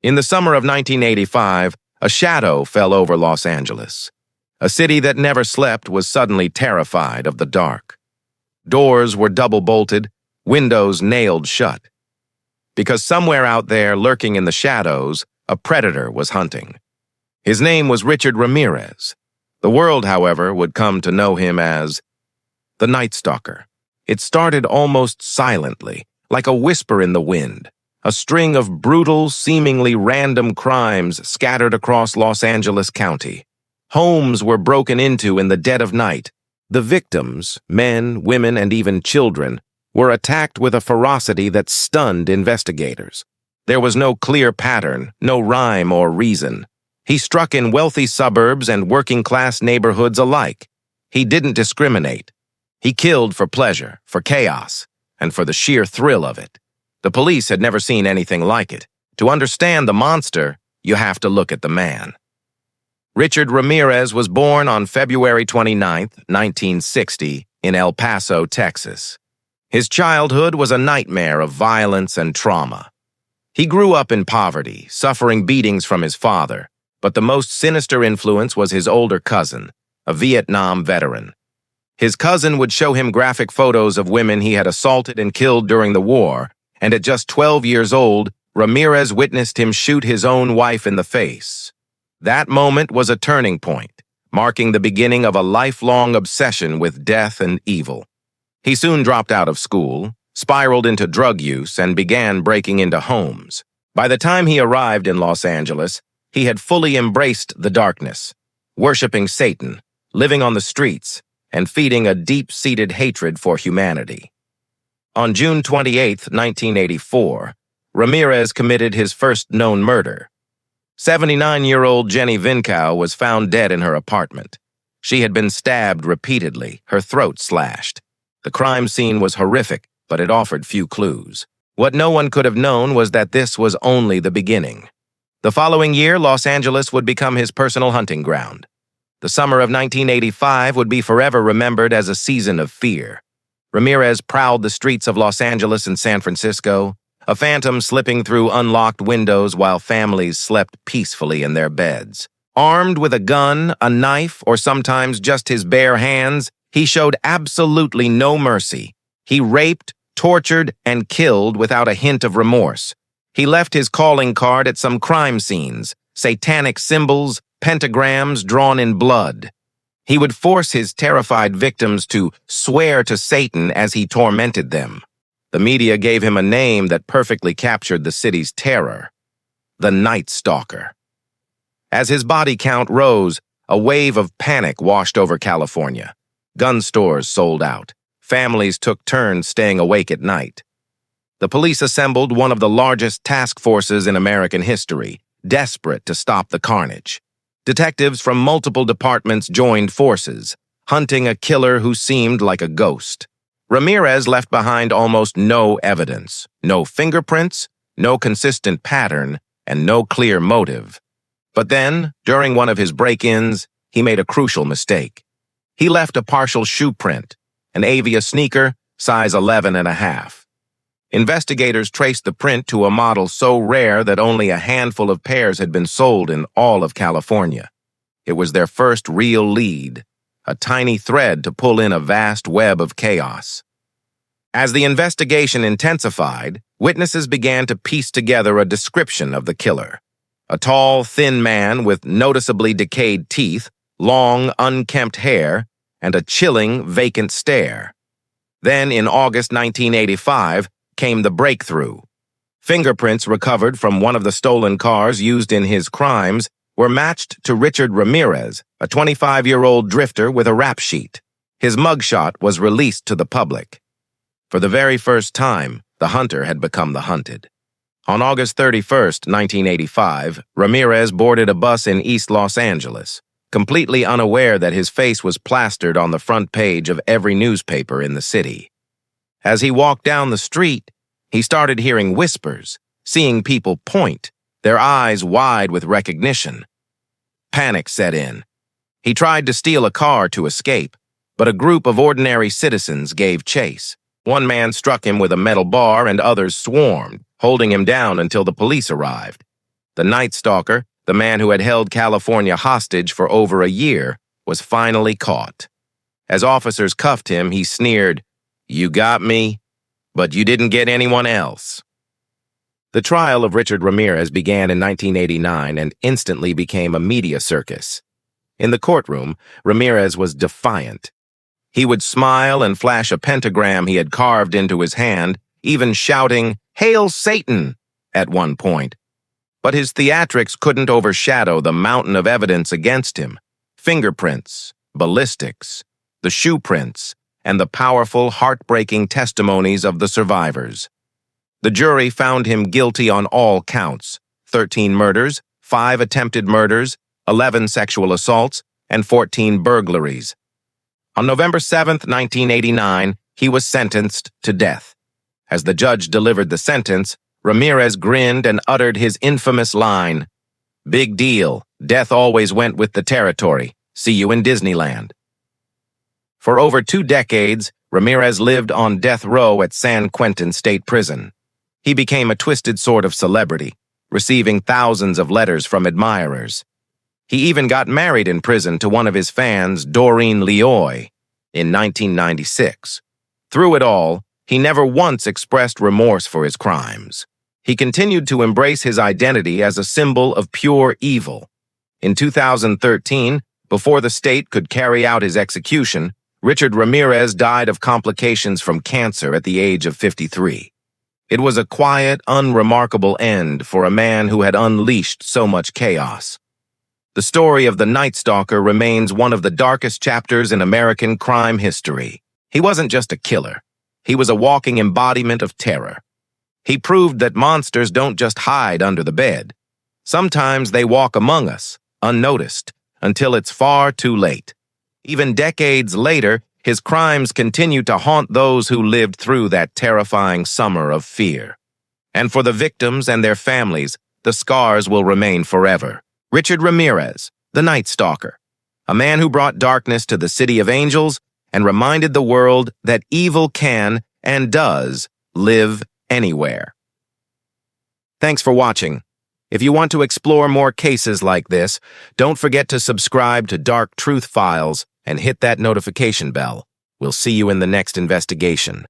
In the summer of 1985, a shadow fell over Los Angeles. A city that never slept was suddenly terrified of the dark. Doors were double-bolted, windows nailed shut. Because somewhere out there, lurking in the shadows, a predator was hunting. His name was Richard Ramirez. The world, however, would come to know him as the Night Stalker. It started almost silently, like a whisper in the wind. A string of brutal, seemingly random crimes scattered across Los Angeles County. Homes were broken into in the dead of night. The victims, men, women, and even children, were attacked with a ferocity that stunned investigators. There was no clear pattern, no rhyme or reason. He struck in wealthy suburbs and working-class neighborhoods alike. He didn't discriminate. He killed for pleasure, for chaos, and for the sheer thrill of it. The police had never seen anything like it. To understand the monster, you have to look at the man. Richard Ramirez was born on February 29, 1960, in El Paso, Texas. His childhood was a nightmare of violence and trauma. He grew up in poverty, suffering beatings from his father, but the most sinister influence was his older cousin, a Vietnam veteran. His cousin would show him graphic photos of women he had assaulted and killed during the war, and at just 12 years old, Ramirez witnessed him shoot his own wife in the face. That moment was a turning point, marking the beginning of a lifelong obsession with death and evil. He soon dropped out of school, spiraled into drug use, and began breaking into homes. By the time he arrived in Los Angeles, he had fully embraced the darkness, worshiping Satan, living on the streets, and feeding a deep-seated hatred for humanity. On June 28, 1984, Ramirez committed his first known murder. 79-year-old Jenny Vincow was found dead in her apartment. She had been stabbed repeatedly, her throat slashed. The crime scene was horrific, but it offered few clues. What no one could have known was that this was only the beginning. The following year, Los Angeles would become his personal hunting ground. The summer of 1985 would be forever remembered as a season of fear. Ramirez prowled the streets of Los Angeles and San Francisco, a phantom slipping through unlocked windows while families slept peacefully in their beds. Armed with a gun, a knife, or sometimes just his bare hands, he showed absolutely no mercy. He raped, tortured, and killed without a hint of remorse. He left his calling card at some crime scenes, satanic symbols, pentagrams drawn in blood. He would force his terrified victims to swear to Satan as he tormented them. The media gave him a name that perfectly captured the city's terror: the Night Stalker. As his body count rose, a wave of panic washed over California. Gun stores sold out. Families took turns staying awake at night. The police assembled one of the largest task forces in American history, desperate to stop the carnage. Detectives from multiple departments joined forces, hunting a killer who seemed like a ghost. Ramirez left behind almost no evidence, no fingerprints, no consistent pattern, and no clear motive. But then, during one of his break-ins, he made a crucial mistake. He left a partial shoe print, an Avia sneaker, size 11.5. Investigators traced the print to a model so rare that only a handful of pairs had been sold in all of California. It was their first real lead, a tiny thread to pull in a vast web of chaos. As the investigation intensified, witnesses began to piece together a description of the killer. A tall, thin man with noticeably decayed teeth, long, unkempt hair, and a chilling, vacant stare. Then, in August 1985, came the breakthrough. Fingerprints recovered from one of the stolen cars used in his crimes were matched to Richard Ramirez, a 25-year-old drifter with a rap sheet. His mugshot was released to the public. For the very first time, the hunter had become the hunted. On August 31, 1985, Ramirez boarded a bus in East Los Angeles, completely unaware that his face was plastered on the front page of every newspaper in the city. As he walked down the street, he started hearing whispers, seeing people point, their eyes wide with recognition. Panic set in. He tried to steal a car to escape, but a group of ordinary citizens gave chase. One man struck him with a metal bar and others swarmed, holding him down until the police arrived. The Night Stalker, the man who had held California hostage for over a year, was finally caught. As officers cuffed him, he sneered, "You got me, but you didn't get anyone else." The trial of Richard Ramirez began in 1989 and instantly became a media circus. In the courtroom, Ramirez was defiant. He would smile and flash a pentagram he had carved into his hand, even shouting, "Hail Satan!" at one point. But his theatrics couldn't overshadow the mountain of evidence against him: fingerprints, ballistics, the shoe prints, and the powerful, heartbreaking testimonies of the survivors. The jury found him guilty on all counts: 13 murders, 5 attempted murders, 11 sexual assaults, and 14 burglaries. On November 7, 1989, he was sentenced to death. As the judge delivered the sentence, Ramirez grinned and uttered his infamous line, "Big deal. Death always went with the territory. See you in Disneyland." For over 2 decades, Ramirez lived on death row at San Quentin State Prison. He became a twisted sort of celebrity, receiving thousands of letters from admirers. He even got married in prison to one of his fans, Doreen Leoy, in 1996. Through it all, he never once expressed remorse for his crimes. He continued to embrace his identity as a symbol of pure evil. In 2013, before the state could carry out his execution, Richard Ramirez died of complications from cancer at the age of 53. It was a quiet, unremarkable end for a man who had unleashed so much chaos. The story of the Night Stalker remains one of the darkest chapters in American crime history. He wasn't just a killer. He was a walking embodiment of terror. He proved that monsters don't just hide under the bed. Sometimes they walk among us, unnoticed, until it's far too late. Even decades later, his crimes continue to haunt those who lived through that terrifying summer of fear. And for the victims and their families, the scars will remain forever. Richard Ramirez, the Night Stalker, a man who brought darkness to the City of Angels and reminded the world that evil can and does live anywhere. Thanks for watching. If you want to explore more cases like this, don't forget to subscribe to Dark Truth Files and hit that notification bell. We'll see you in the next investigation.